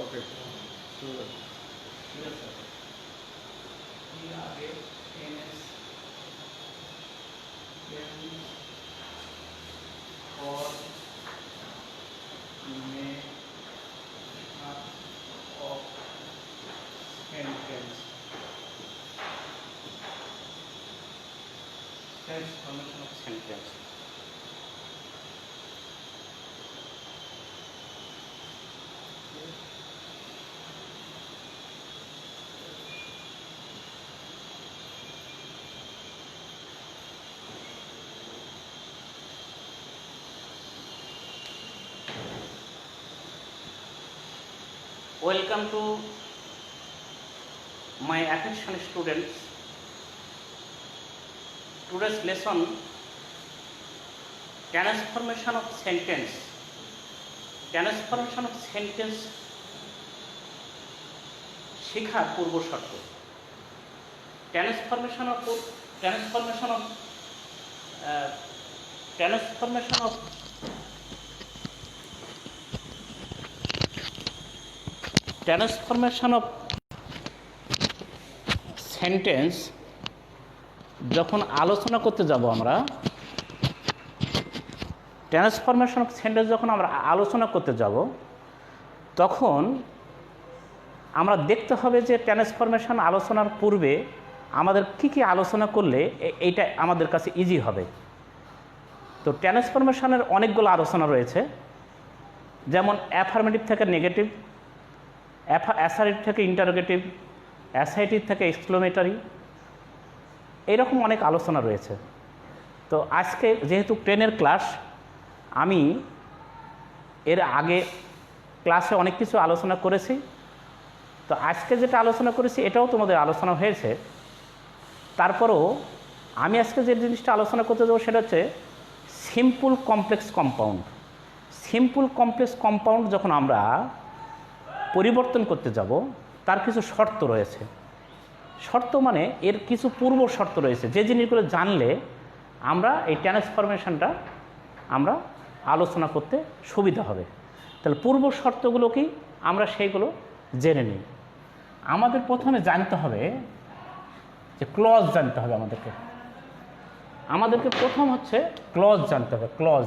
Okay Transformation of sentence. Welcome to my attention students. Today's lesson, transformation of sentence. Transformation of sentence শিখার পূর্ব শর্ত। Transformation of sentence যখন আলোচনা করতে যাব আমরা, ট্রান্সফরমেশন অফ সেন্টেন্স যখন আমরা আলোচনা করতে যাব, তখন আমরা দেখতে হবে যে ট্রান্সফরমেশন আলোচনার পূর্বে আমাদের কি আলোচনা করলে এইটা আমাদের কাছে ইজি হবে। তো ট্রান্সফরমেশনের অনেকগুলো আলোচনা রয়েছে, যেমন অ্যাফার্মেটিভ থেকে নেগেটিভ, অ্যাসার্টিভ থেকে ইন্টারোগেটিভ, অ্যাসাইটিভ থেকে এক্সক্লেমেটরি, এইরকম অনেক আলোচনা রয়েছে। তো আজকে যেহেতু 10-এর ক্লাস, আমি এর আগে ক্লাসে অনেক কিছু আলোচনা করেছি। তো আজকে যেটা আলোচনা করেছি এটাও তোমাদের আলোচনা হয়েছে। তারপরেও আমি আজকে যে জিনিসটা আলোচনা করতে যাবো সেটা হচ্ছে simple complex compound. Simple complex compound যখন আমরা পরিবর্তন করতে যাব, তার কিছু শর্ত রয়েছে। শর্ত মানে এর কিছু পূর্ব শর্ত রয়েছে, যে জিনিসগুলো জানলে আমরা এই ট্রান্সফরমেশনটা আমরা আলোচনা করতে সুবিধা হবে। তাহলে পূর্ব শর্তগুলো কি, আমরা সেইগুলো জেনে নিই। আমাদের প্রথমে জানতে হবে যে ক্লজ জানতে হবে। আমাদেরকে প্রথম হচ্ছে ক্লজ জানতে হবে। Clause,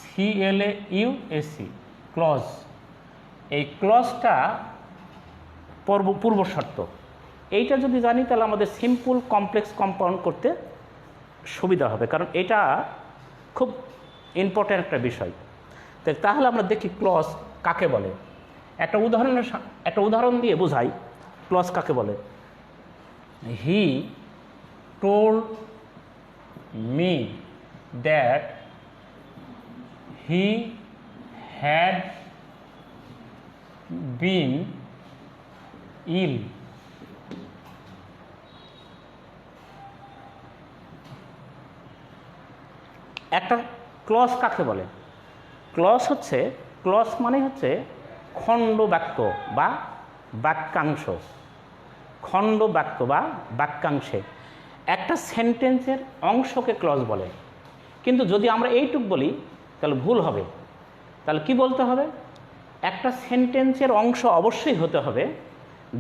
CLAUSE, clause. এই ক্লজটা পূর্ব শর্ত। এইটা যদি জানি তাহলে আমাদের সিম্পল কমপ্লেক্স কম্পাউন্ড করতে সুবিধা হবে, কারণ এটা খুব ইম্পর্ট্যান্ট একটা বিষয়। তাহলে আমরা দেখি ক্লজ কাকে বলে। একটা উদাহরণ দিয়ে বোঝাই ক্লজ কাকে বলে। He told me that he had been ill. একটা ক্লজ কাকে বলে? ক্লজ মানে হচ্ছে খণ্ড বাক্য বা বাক্যাংশ। খণ্ড বাক্য বা বাক্যাংশে একটা সেন্টেন্সের অংশকে ক্লজ বলে। কিন্তু যদি আমরা এইটুক বলি তাহলে ভুল হবে। তাহলে কি বলতে হবে? একটা সেন্টেন্সের অংশ অবশ্যই হতে হবে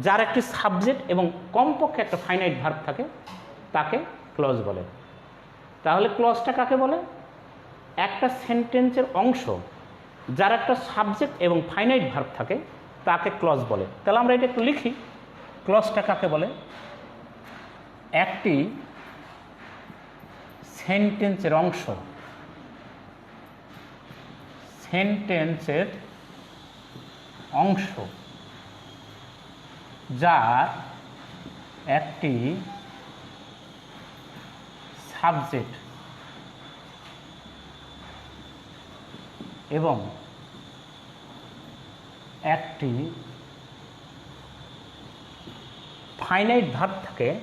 যার একটি সাবজেক্ট এবং কমপক্ষে একটা ফাইনাইট ভার্ব থাকে, তাকে ক্লজ বলে। তাহলে ক্লজটা কাকে বলে? একটা সেন্টেন্সের অংশ যার একটা সাবজেক্ট এবং ফাইনাইট ভার্ব থাকে, তাকে ক্লজ বলে। তাহলে আমরা এটা একটু লিখি, ক্লজটা কাকে বলে? একটি সেন্টেন্সের অংশ, যার একটি সাবজেক্ট এবং একটি ফাইনাইট ভার্ব থাকে,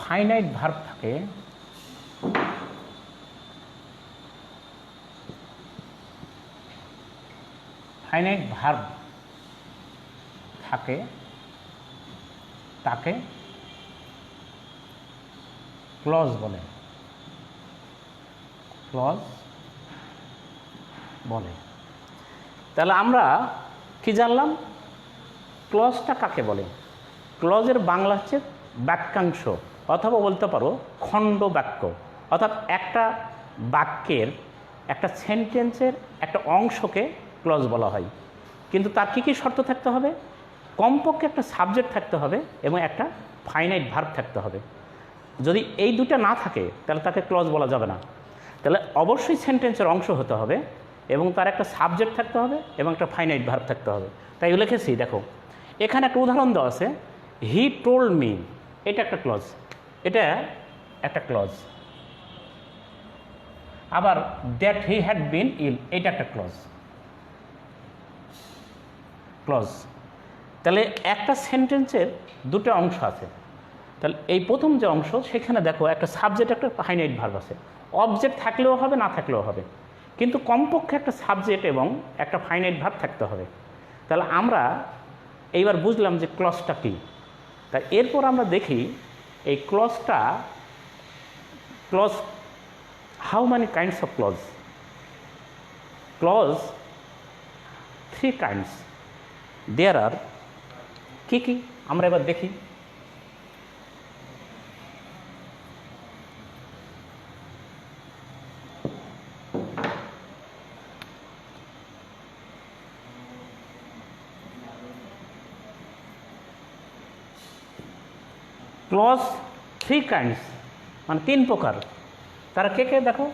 ফাইনাইট ভার্ব থাকে তাকে ক্লজ বলে। তাহলে আমরা কি জানলাম, ক্লজটা কাকে বলে। ক্লজের বাংলা হচ্ছে বাক্যাংশ, অথবা বলতে পারো খণ্ড বাক্য, অর্থাৎ একটা বাক্যের, একটা সেন্টেন্সের একটা অংশকে ক্লজ বলা হয়। কিন্তু তার কী কী শর্ত থাকতে হবে, কমপক্ষে একটা সাবজেক্ট থাকতে হবে এবং একটা ফাইনাইট ভার্ব থাকতে হবে। যদি এই দুটো না থাকে তাহলে তাকে ক্লজ বলা যাবে না। তাহলে অবশ্যই সেন্টেন্সের অংশ হতে হবে এবং তার একটা সাবজেক্ট থাকতে হবে এবং একটা ফাইনাইট ভার্ব থাকতে হবে। তাই লিখেছি, দেখো এখানে একটা উদাহরণ দেওয়া আছে, হি টোল্ড মি, এটা একটা ক্লজ, এটা একটা ক্লজ। আবার দ্যাট হি হ্যাড বিন ইল, এটা একটা ক্লজ। তাহলে একটা সেন্টেন্সের দুটো অংশ আছে। তাহলে এই প্রথম যে অংশ, সেখানে দেখো একটা সাবজেক্ট, একটা ফাইনাইট ভার্ব আছে। অবজেক্ট থাকলেও হবে, না থাকলেও হবে, কিন্তু কমপক্ষে একটা সাবজেক্ট এবং একটা ফাইনাইট ভার্ব থাকতে হবে। তাহলে আমরা এইবার বুঝলাম যে ক্লজটা কী। তা এরপর আমরা দেখি এই ক্লজটা, clause, how many kinds of clause. Clause 3 kinds there are. কী কী আমরা এবার দেখি। ক্লজ 3 কাইন্ডস, মানে 3 প্রকার। তারা কে কে দেখো,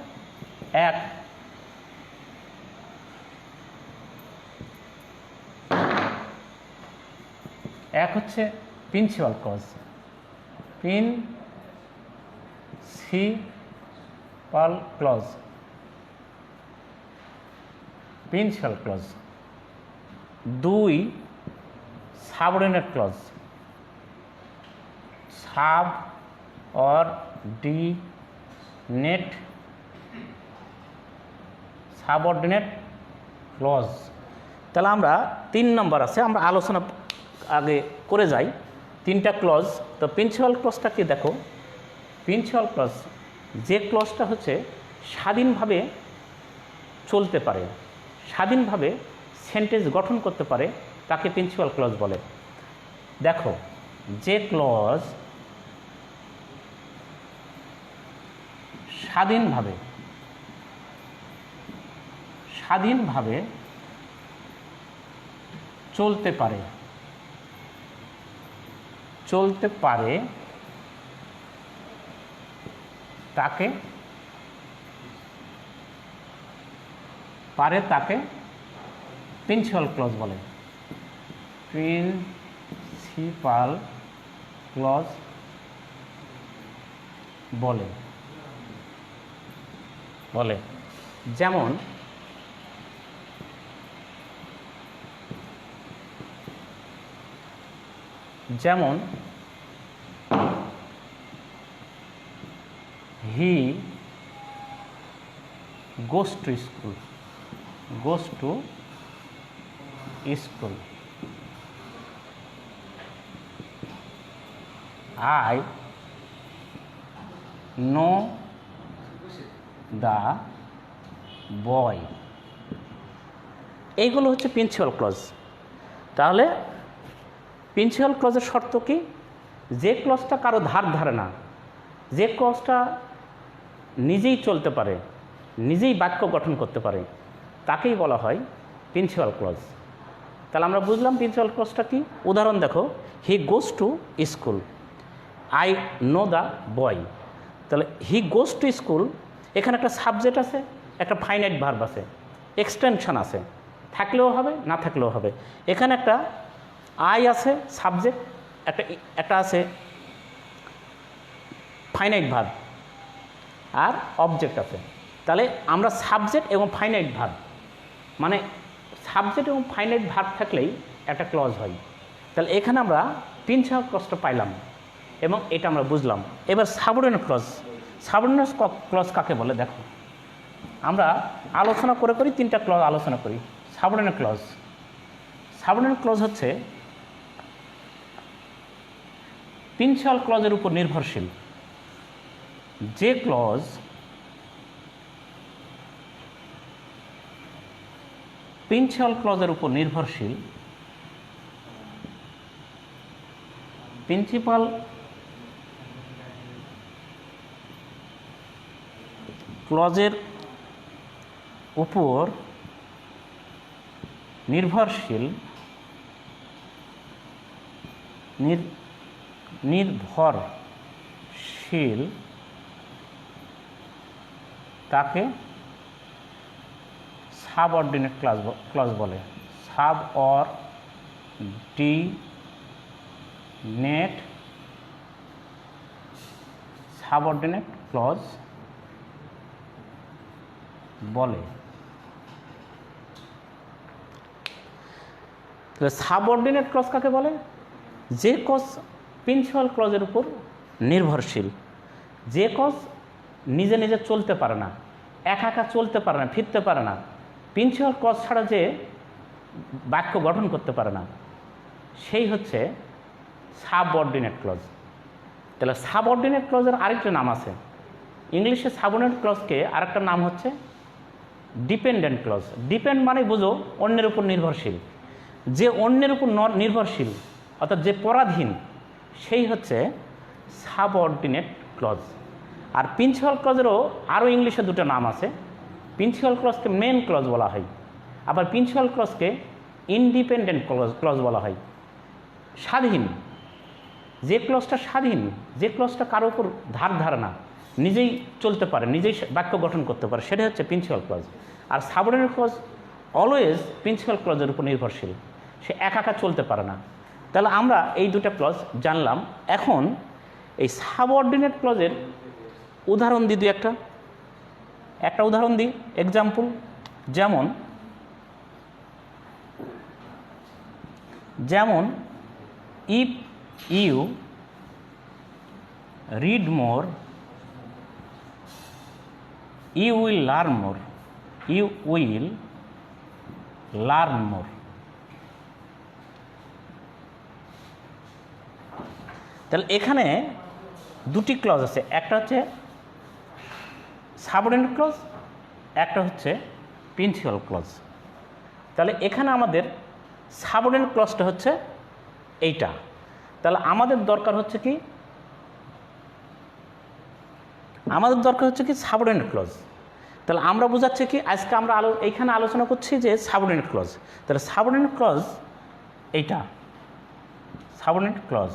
এক হচ্ছে principal clause, principal clause, principal clause. 2 subordinate clause, subordinate clause. তাহলে আমরা 3 নম্বর আছে, আমরা আলোচনা আগে করে যাই। 3টা ক্লজ। তো প্রিন্সিপাল ক্লজটা কি দেখো, প্রিন্সিপাল ক্লজ যে ক্লজটা হচ্ছে স্বাধীনভাবে চলতে পারে, স্বাধীনভাবে সেন্টেন্স গঠন করতে পারে, তাকে প্রিন্সিপাল ক্লজ বলে। দেখো যে ক্লজ স্বাধীনভাবে চলতে পারে তাকে প্রিন্সিপাল ক্লজ বলে। প্রিন্সিপাল ক্লজ বলে। যেমন হি goes to school, I know the boy। এইগুলো হচ্ছে প্রিন্সিপাল ক্লজ। তাহলে প্রিন্সিপাল ক্লজের শর্ত কি, যে ক্লজটা কারো ধার ধারে না, যে ক্লজটা নিজেই চলতে পারে, নিজেই বাক্য গঠন করতে পারে, তাকেই বলা হয় প্রিন্সিপাল ক্লজ। তাহলে আমরা বুঝলাম প্রিন্সিপাল ক্লজটা কি। উদাহরণ দেখো, he goes to school, I know the boy. তাহলে হি গোজ টু স্কুল, এখানে একটা সাবজেক্ট আছে, একটা ফাইনাইট ভার্ব আছে, এক্সটেনশন আছে, থাকলেও হবে, না থাকলেও হবে। এখানে একটা আই আছে সাবজেক্ট, একটা আছে ফাইনাইট ভার্ব, আর অবজেক্ট আছে। তাহলে আমরা সাবজেক্ট এবং ফাইনাইট ভার্ব, মানে সাবজেক্ট এবং ফাইনাইট ভার্ব থাকলেই একটা ক্লজ হয়। তাহলে এখানে আমরা প্রিন্সিপাল ক্লজটা পাইলাম এবং এটা আমরা বুঝলাম। এবার সাবঅর্ডিনেট ক্লজ। সাবঅর্ডিনেট ক্লজ কাকে বলে দেখো, আমরা আলোচনা করে 3টা ক্লজ আলোচনা করি। সাবঅর্ডিনেট ক্লজ হচ্ছে প্রিন্সিপাল ক্লজের উপর নির্ভরশীল। যে ক্লজ প্রিন্সিপাল ক্লজের উপর নির্ভরশীল, প্রিন্সিপাল ক্লজের উপর নির্ভরশীল তাকে সাবঅর্ডিনেট ক্লজ বলে। সাবঅর্ডিনেট ক্লজ বলে। তাহলে সাবঅর্ডিনেট ক্লজ কাকে বলে? যে ক্লজ প্রিন্সিপাল ক্লজের উপর নির্ভরশীল, যে ক্লজ নিজে নিজে চলতে পারে না, একা একা চলতে পারে না, ফিরতে পারে না, প্রিন্সিপাল ক্লজ ছাড়া যে বাক্য গঠন করতে পারে না, সেই হচ্ছে সাবঅর্ডিনেট ক্লজ। তাহলে সাবঅর্ডিনেট ক্লজের আরেকটা নাম আছে, ইংলিশে সাবঅর্ডিনেট ক্লজকে আরেকটা নাম হচ্ছে ডিপেন্ডেন্ট ক্লজ। ডিপেন্ড মানে বুঝো অন্যের উপর নির্ভরশীল, যে অন্যের উপর নির্ভরশীল অর্থাৎ যে পরাধীন, সেই হচ্ছে সাবঅর্ডিনেট ক্লজ। আর প্রিন্সিপাল ক্লজেরও আরও ইংলিশে দুটো নাম আছে। প্রিন্সিপাল ক্লজকে মেন ক্লজ বলা হয়, আবার প্রিন্সিপাল ক্লজকে ইন্ডিপেন্ডেন্ট ক্লজ বলা হয়। স্বাধীন, যে ক্লজটা স্বাধীন, যে ক্লজটা কারোর উপর ধার না, নিজেই চলতে পারে, নিজেই বাক্য গঠন করতে পারে, সেটা হচ্ছে প্রিন্সিপাল ক্লজ। আর সাবঅর্ডিনেট ক্লজ অলওয়েজ প্রিন্সিপাল ক্লজের উপর নির্ভরশীল, সে একা একা চলতে পারে না। তাহলে আমরা এই দুটো ক্লজ জানলাম। এখন এই সাবঅর্ডিনেট ক্লজের উদাহরণ দিই, একটা উদাহরণ দিই, এক্সাম্পল। যেমন if you read more you will learn more, you will learn more. তাহলে এখানে দুটি ক্লজ আছে, একটা হচ্ছে সাবঅর্ডিনেট ক্লজ, একটা হচ্ছে প্রিন্সিপাল ক্লজ। তাহলে এখানে আমাদের সাবঅর্ডিনেট ক্লজটা হচ্ছে এইটা। তাহলে আমাদের দরকার হচ্ছে কি সাবঅর্ডিনেট ক্লজ। তাহলে আমরা বোঝাচ্ছি কি, আজকে আমরা এইখানে আলোচনা করছি যে সাবঅর্ডিনেট ক্লজ। তাহলে সাবঅর্ডিনেট ক্লজ এইটা, সাবঅর্ডিনেট ক্লজ।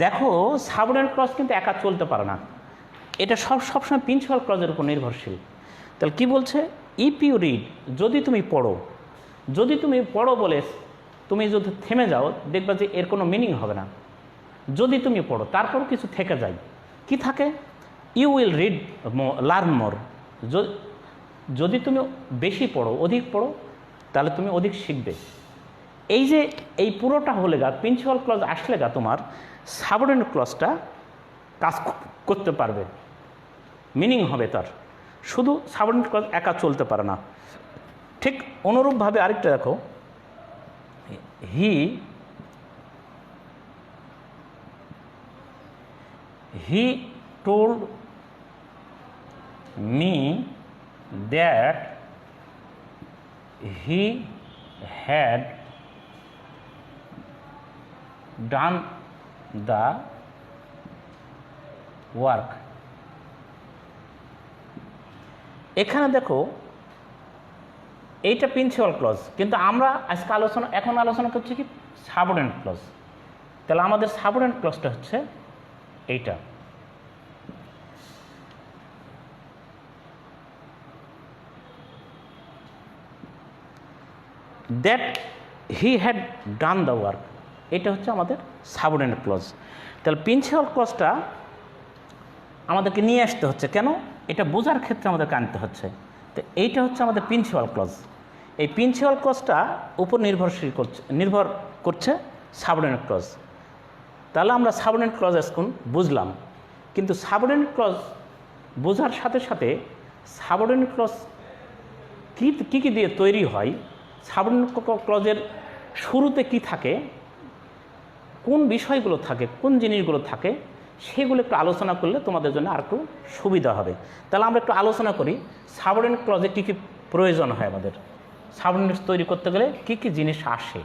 দেখো সাবঅর্ডিনেট ক্লজ কিন্তু একা চলতে পারে না, এটা সবসময় প্রিন্সিপাল ক্লজের উপর নির্ভরশীল। তাহলে কি বলছে? ইফ ইউ রিড, যদি তুমি পড়ো বলে তুমি যদি থেমে যাও, দেখবা যে এর কোনো মিনিং হবে না। যদি তুমি পড়ো, তারপর কিছু থেকে যায়, কি থাকে? You will read learn more. যদি তুমি বেশি পড়ো, অধিক পড়ো, তাহলে তুমি অধিক শিখবে। এই যে এই পুরোটা হলে গা প্রিন্সিপাল ক্লজ আসলে গা তোমার সাবঅর্ডিনেট ক্লজটা কাজ করতে পারবে, মিনিং হবে তার। শুধু সাবঅর্ডিনেট ক্লজ একা চলতে পারে না। ঠিক অনুরূপভাবে আরেকটা দেখো, হি told me that he had done the work. এখানে দেখো এইটা প্রিন্সিপাল ক্লজ, কিন্তু আমরা আজকে এখন আলোচনা করছি কি সাবঅর্ডিনেট ক্লজ। তাহলে আমাদের সাবঅর্ডিনেট ক্লজটা হচ্ছে এইটা। That he had done the work, এটা হচ্ছে আমাদের সাবঅর্ডিনেট ক্লজ। তাহলে প্রিন্সিপাল ক্লজটা আমাদেরকে নিয়ে আসতে হচ্ছে, কেন? এটা বোঝার ক্ষেত্রে আমাদেরকে আনতে হচ্ছে। তো এইটা হচ্ছে আমাদের প্রিন্সিপাল ক্লজ। এই প্রিন্সিপাল ক্লজটা উপর নির্ভর করছে সাবঅর্ডিনেট ক্লজ। তাহলে আমরা সাবঅর্ডিনেট ক্লজ এখন বুঝলাম, কিন্তু সাবঅর্ডিনেট ক্লজ বোঝার সাথে সাথে সাবঅর্ডিনেট ক্লজ কী দিয়ে তৈরি হয়, সাবঅর্ডিনেট ক্লজের শুরুতে কি থাকে, কোন বিষয়গুলো থাকে, কোন জিনিসগুলো থাকে, সেগুলো একটু আলোচনা করলে তোমাদের জন্য আর একটু সুবিধা হবে। তাহলে আমরা একটু আলোচনা করি সাবঅর্ডিনেট ক্লজে কী কী প্রয়োজন হয় আমাদের সাবঅর্ডিনেটস তৈরি করতে গেলে কী কী জিনিস আসে।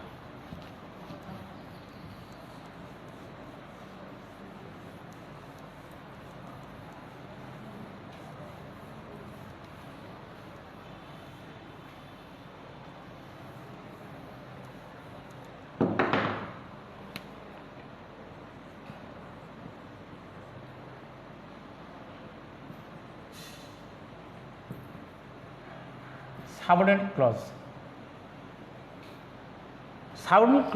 Subordinate clause. সাবঅর্ডিনেট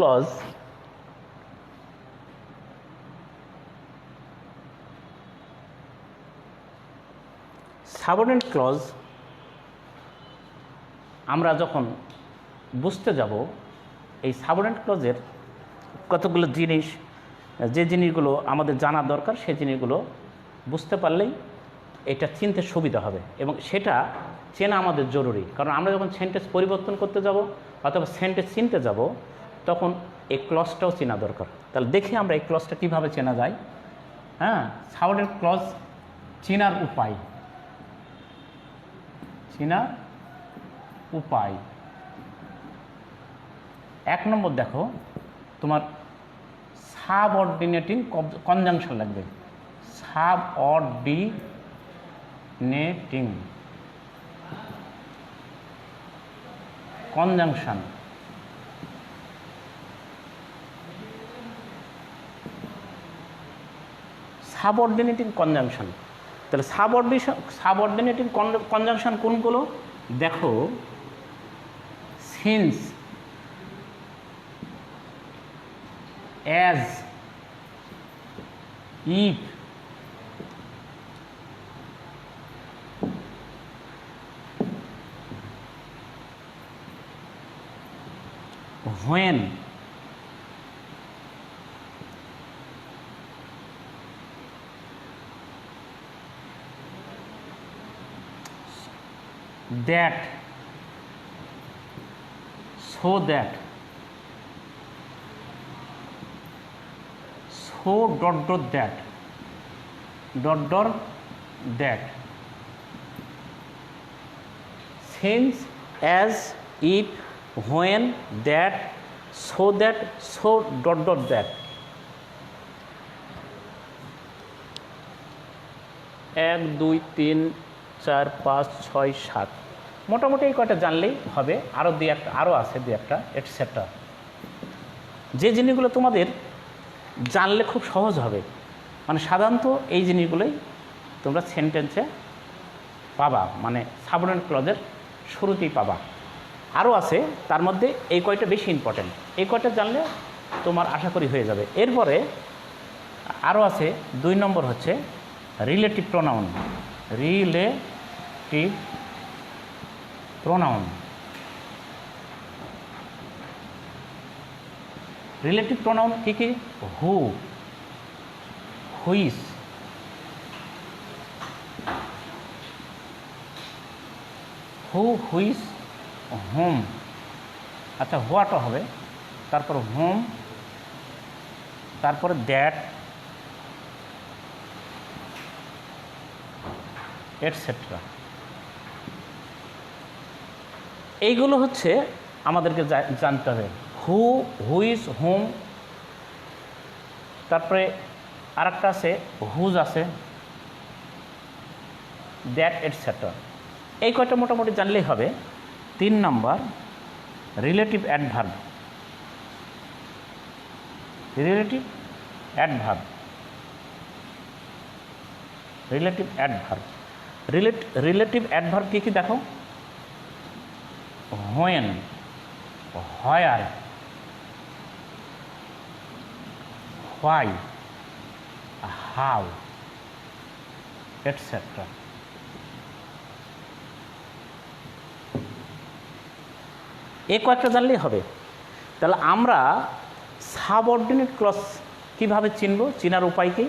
ক্লজ আমরা যখন বুঝতে যাব এই সাবঅর্ডিনেট ক্লজের কতগুলো জিনিস, যে জিনিসগুলো আমাদের জানা দরকার সেই জিনিসগুলো বুঝতে পারলেই এটা চিনতে সুবিধা হবে এবং সেটা চেনা আমাদের জরুরি। কারণ আমরা যখন সেন্টেন্স পরিবর্তন করতে যাব অথবা সেন্টেন্স চিনতে যাব তখন এই ক্লজটাও চেনা দরকার। তাহলে দেখি আমরা এই ক্লজটা কীভাবে চেনা যায়। হ্যাঁ, সাবঅর্ডিনেট ক্লজ চেনার উপায়। এক নম্বর দেখো, তোমার সাবঅর্ডিনেটিং কনজাংশন লাগবে। Subordinating conjunction. Subordinating conjunction. তাহলে সাবঅর্ডিনেটিং কনজাংশন কোনগুলো দেখো, since, as, if, when, that, so that, so that, since, as, if, when, that, so that, so that। 1 2 3 4 5 6 7 মোটামুটি এই কয়টা জানলেই হবে। আরও আছে দুই একটা এটসেট্রা, যে জিনিসগুলো তোমাদের জানলে খুব সহজ হবে। মানে সাধারণত এই জিনিসগুলোই তোমরা সেন্টেন্সে পাবা, মানে সাবঅর্ডিনেট ক্লজের শুরুতেই পাবা। আরও আছে, তার মধ্যে এই কয়টা বেশি ইম্পর্টেন্ট। এই কয়টা জানলে তোমার আশা করি হয়ে যাবে। এরপরে আরও আছে 2 নম্বর হচ্ছে relative pronoun. Relative pronoun. Relative pronoun কী কী? হু, হুইস, হু, হুইস, হোম। আচ্ছা, হোয়াটও হবে, তারপর হোম, তারপরে দ্যাট, এটসেট্রা। এইগুলো হচ্ছে আমাদেরকে জানতে হবে। হু, হুইস, হোম, তারপরে আরেকটা আছে হুজ আছে, দ্যাট, এটসেট্রা। এই কয়টা মোটামুটি জানলেই হবে। 3 নম্বর relative adverb. Relative adverb. Relative adverb. Relative adverb কী কী দেখো? When, where, why, how, etcetera. এই কয়েকটা জানলেই হবে। তাহলে আমরা সাবঅর্ডিনেট ক্লজ কীভাবে চিনব? চেনার উপায় কি?